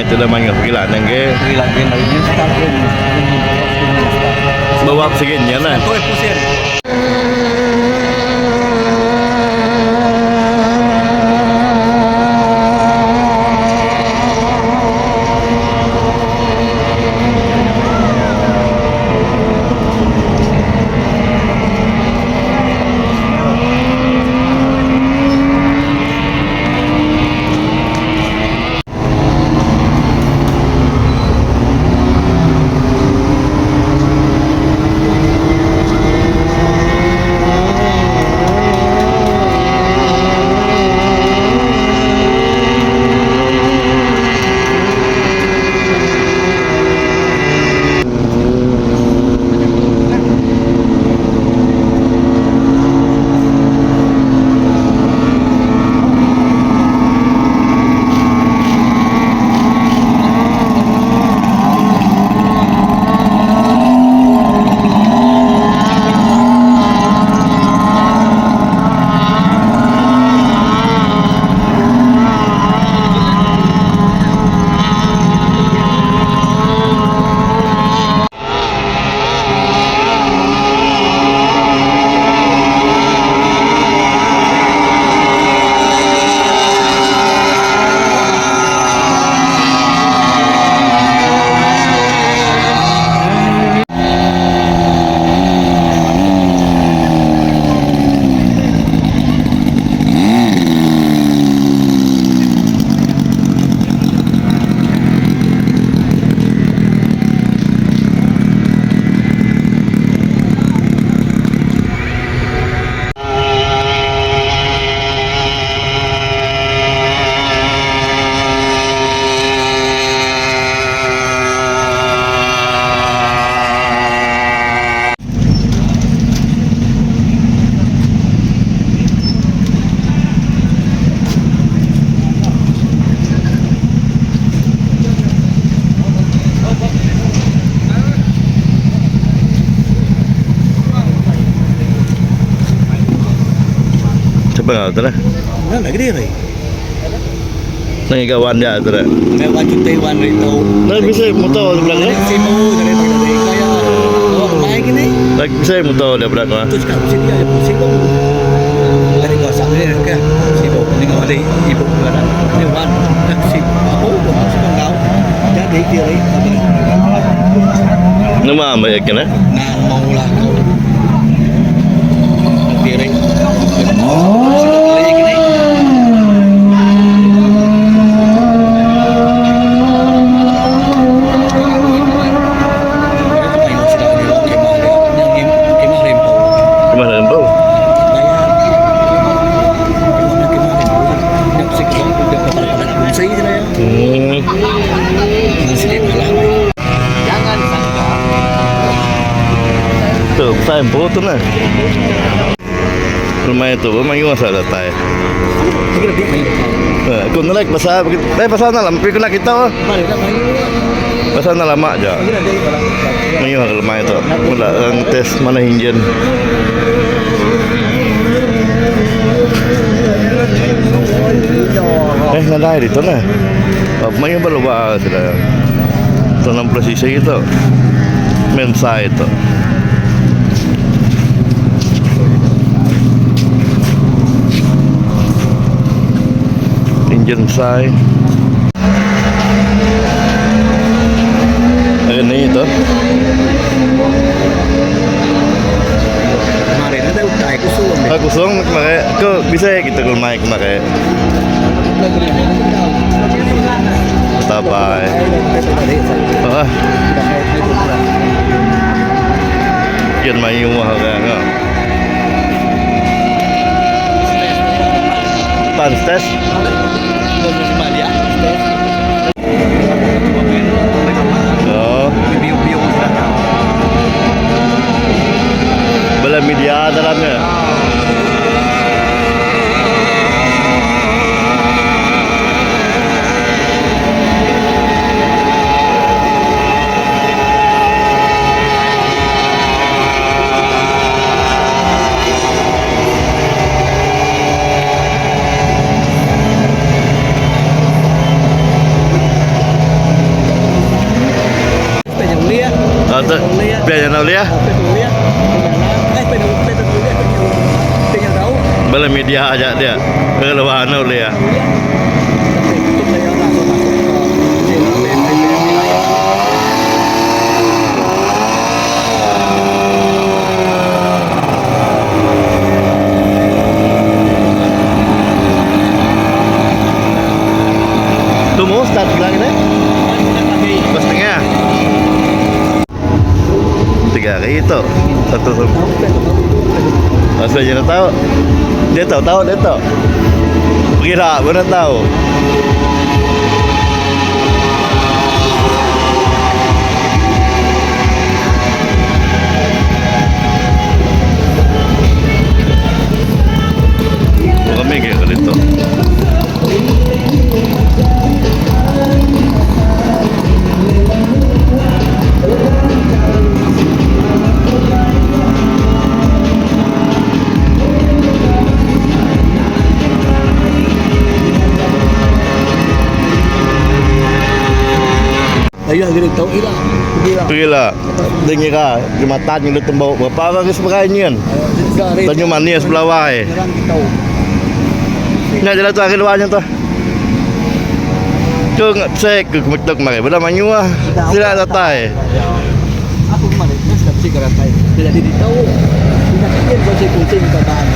itu dah manggil pergilanan ke. Pergilanan ini start rin. Bawa seginya lah. Ito ay pusin. Coba tu lah. Nah, lagi dia rin. Nangigawan dia tu lah. May wajib Taiwan rito. Nah bisa motor di belakang. Sino, ganito rin. Kaya, kumain gini. Lagi bisa motor di belakang. Terus kan, sini aja pusing dong. Dari kau sampai ni kan, sibuk. Ini kau ada ibu kan. Ini wan, nak sibuk. Apa? Sibuk kau. Jadi dia rin. Nama ambil yakin eh? Nah, maulah kau. Dia rin. Tuh, tempo tu lah. Rumah itu, memang masa datang. Kau nak pasal, pasal nak lama, pergi nak kita. Pasal nak lama aja. Mengapa rumah itu? Mula tes mana engine. Ngadai di tu lah. Mengapa baru bawa sudah? Tu 60 cc itu, mensa itu. Engine sai. Ini itu. Kemarin ada utai kusung. Kusung kemarin. Kau bisa kita kalau naik kemarin. Tabay. Yan may yung mga nga. Pantes. Oh. Bala media dalamnya. tu biar nak lihat. Petrolia. Petrolia. Tinggal tahu. Bala media aja dia. Kalau mana lihat. Tu mau start lagi deh. Pas tengah. 3 hari itu. Satu. Asal dia tahu. Dia tahu dia tahu. Pergi tak pun dah tahu. Ramai ke kali tu. Ayah gini tahu hilang. Pergilah. Dia ngira jembatan yang dia tembak berapa orang ke sebelah ni kan. Tanjung Manis sebelah wai. Orang kita tahu. Nak jalan tu akhir luarnya tu. Tu saya ke kebetul kemarin. Bila manyu lah. Tidak tatai. Aku kemarin tak sih karatai. Jadi ditahu. Tidak kian kucing kataan.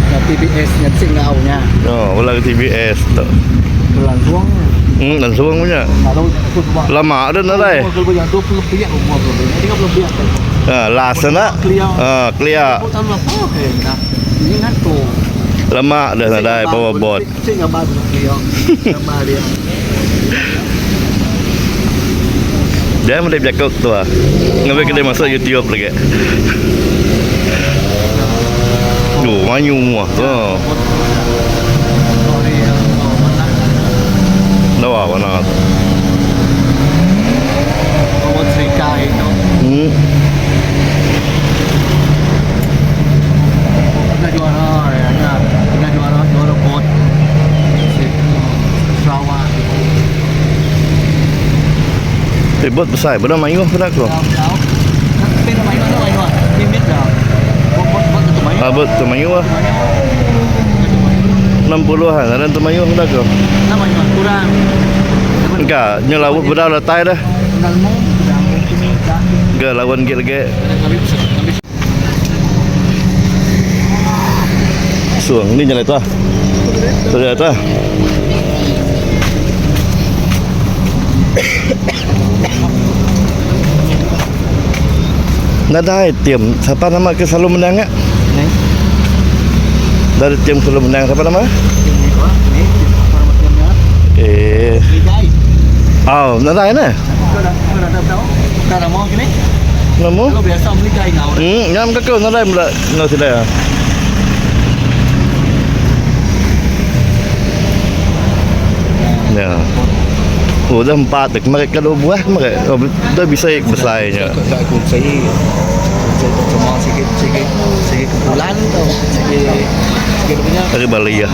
Nah TBS nyetsing ngaunya. Oh, ulang TBS tu. Langsung. Langsung punya. Kalau Lama dah nak dah. kalau yang 20 biak umur 30 biak. Last nak. Clear. Aku tahu apa nah. Ini nato. Lama dah nak dah power board. Sing abad clear. Sama dia. Dia mulai bercakap tu ah. Ngapai kita masuk YouTube lagi. Duh, manyu semua. Lawa mana tu? Kau cerita itu. Kita juara ya, kita juara bot. Sarawak. Bot besar, benar manyu pernah tu. Tapi nama itu apa? Limit dah. Bot tu main. Bot tu manyu ah. 60-an, ada tu manyu pernah tu. Namanya kurang. Enggak, nyelawut benar letai dah. Nalmo sedang ini dah. Enggak lawan gil lagi. Suang ni jalan tu ah. Tu jalan tu ah. Nada tim, siapa nama ke selalu menang ah? Dari tim selalu menang siapa nama? Oh, nada na. Cara mau gini? Nama? Kalau biasa beli kain ngau. Ngam ka ko nada mula ngau sila. Ya. Oh, dah 4 mereka 2 buah mereka. Oh, dah bisa besarnya. Tak ikut saya. Cuma sikit bulan tu. Sikit punya. Dari Bali ya.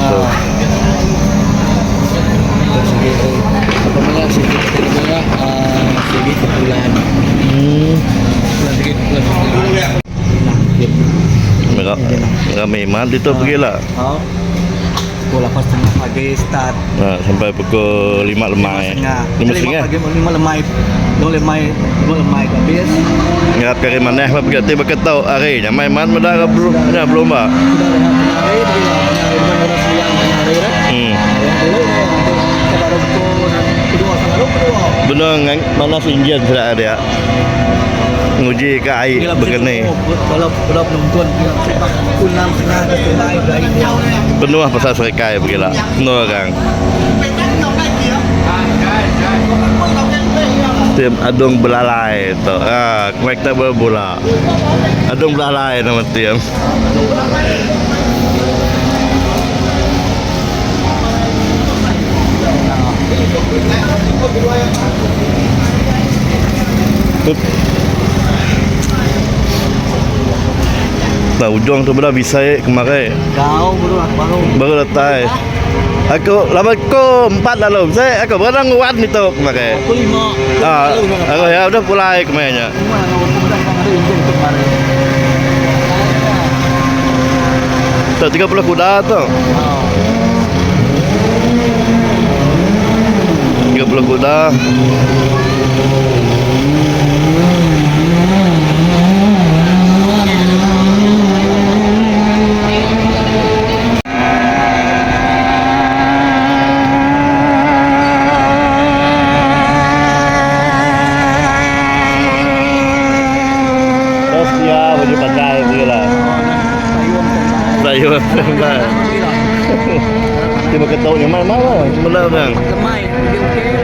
Apa namanya sikit bulan. Bulan. Mereka memang itu pergilah. Pukul 8.30 pagi start. Sampai pukul 5 lemai. 5.30. 5 lemai habis. Ngap kari maneh apa pergi tiba ketau hari nya mai man medar belum ba. Benar mana Indian sudah ada. Nguji ke air begini. Kalau penonton pukul 6.30 penuh pasal serikai begila. Penuh orang. Tim adung belalai tu. Mereka berbola. Adung belalai nama tim. Nah, ujung tu belah bisa kemarin. Kau baru Baru letai. Aku lawan ko 4 lalu. Saya aku barang kuat nito pakai. Aku 5. Aku ya udah mulai kemana. Tuh 30 kuda tuh. 30 kuda. Terus dia baju pandai begitulah. Sayur. Dia mau ketuk yang mana-mana. Benar bang. Lemai, okey.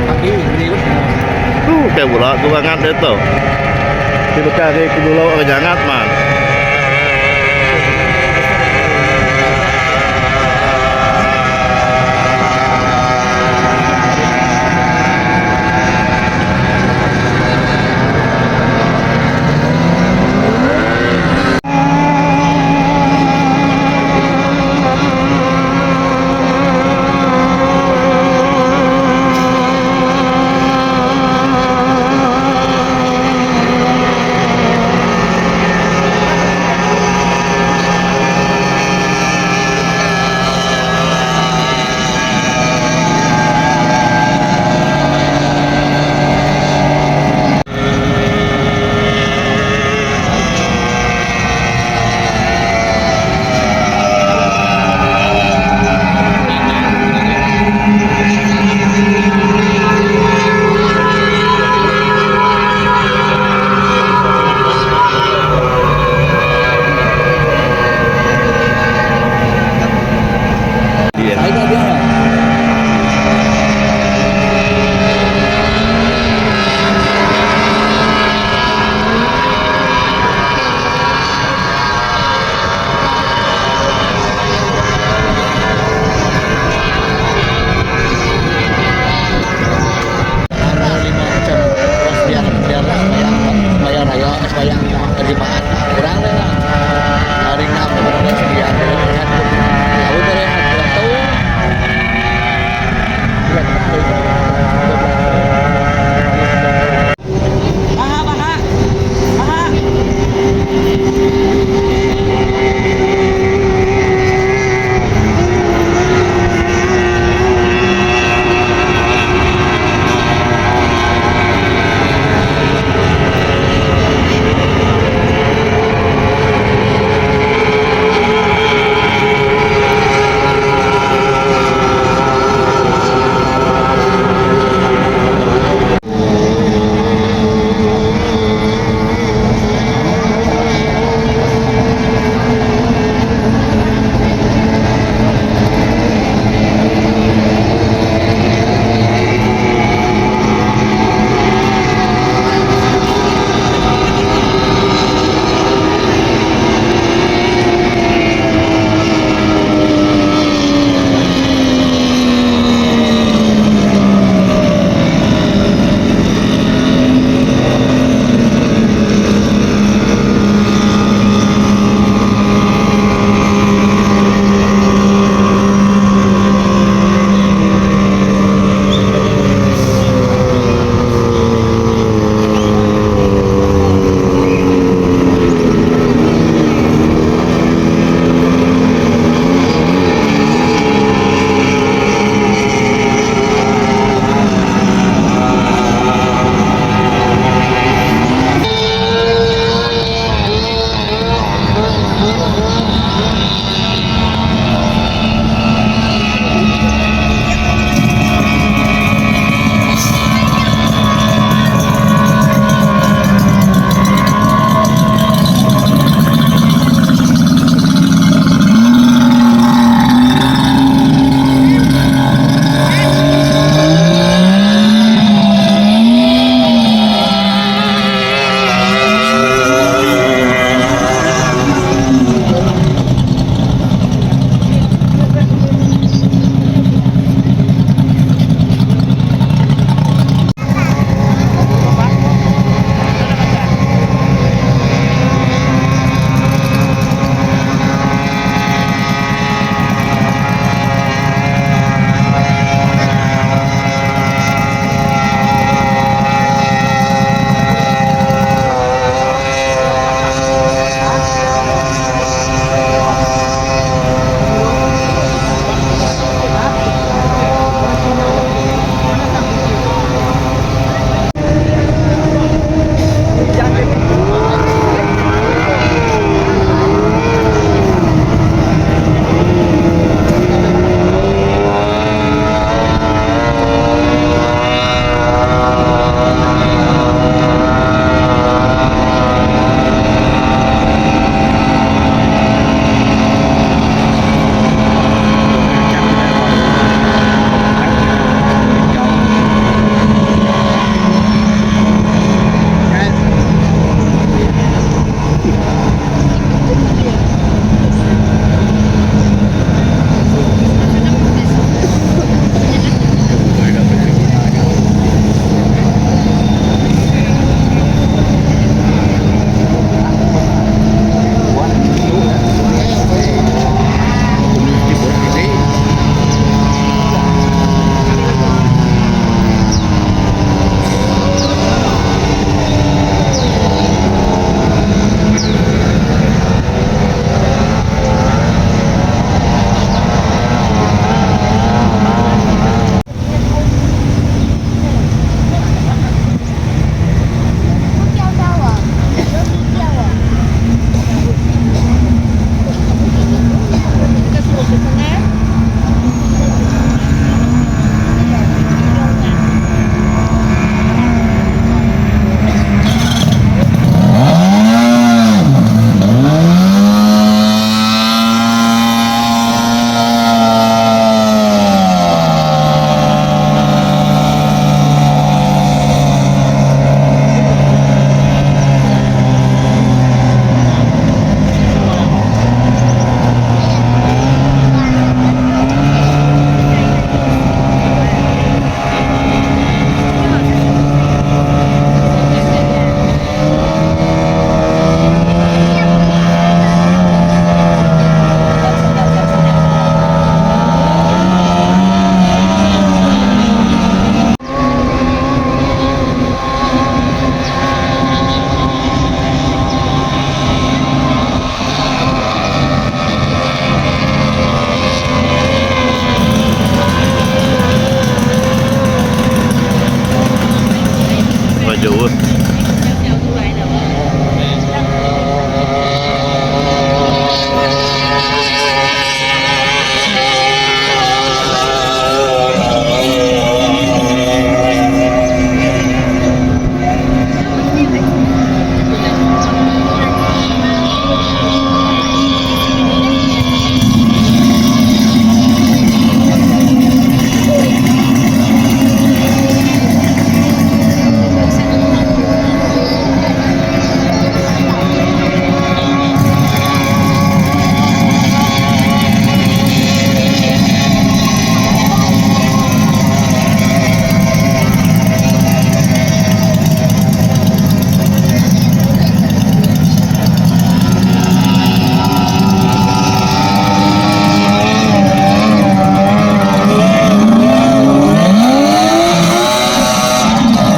Pagi ni lu. Kayak pula tu banget itu. Dia bekas ke dulu jangan man.